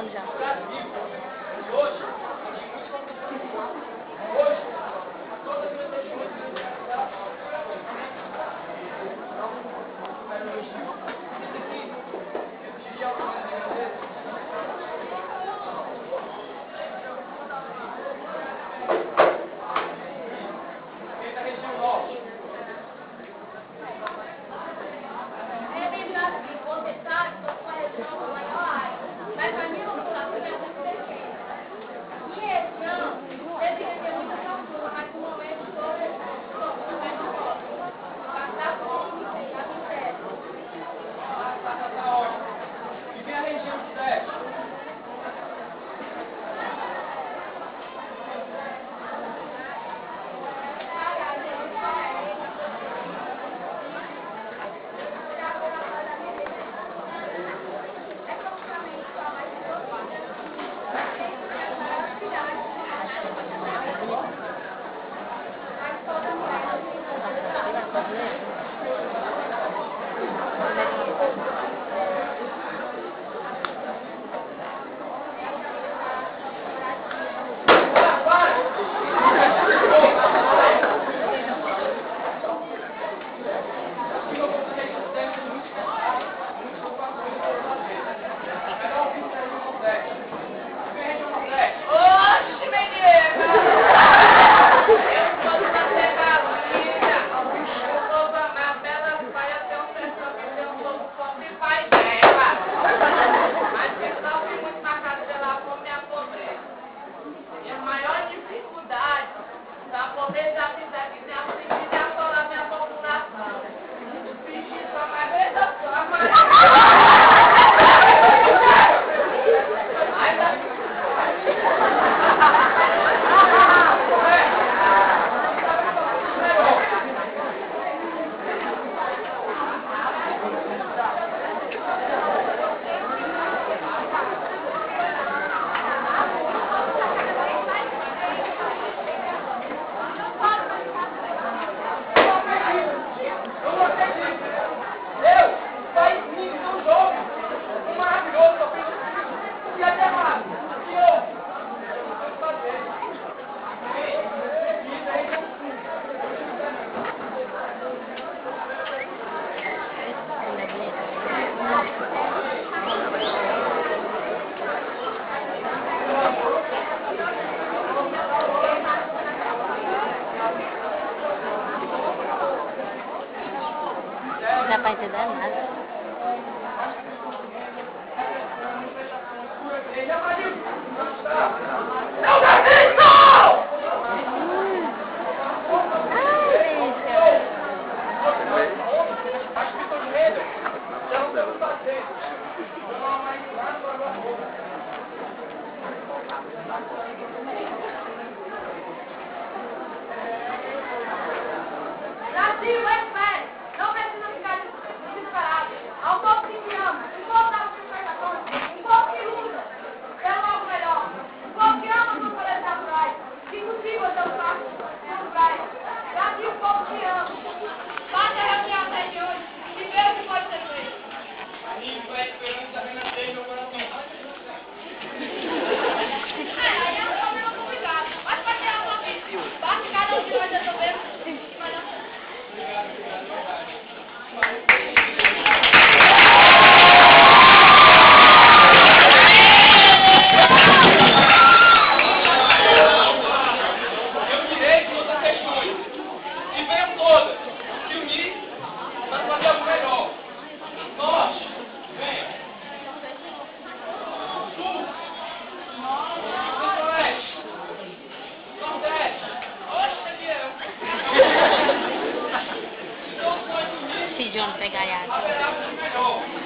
gravando já. Não dá pra entender nada. Não precisa ficar desesperado. Ao povo que te ama, o povo das manifestações, o povo que luta pelo algo melhor, o povo que ama suas colegas naturais, se possível, seus passos naturais. Brasil, o povo te ama. Bate a reunião até de hoje e vê o que pode ser feito. Isso é esperança renascer em meu coração. Aí é um problema complicado, mas vai ter uma vez. Bate cada um de nós resolver e vai dar certo. Eu direi que outras questões. E venham todas se unir para fazer algo melhor. Norte, venha. Sul, Centro-Oeste, Nordeste. Oxe, eu. Todos nós unir Se John pegar a água. haverá algo melhor.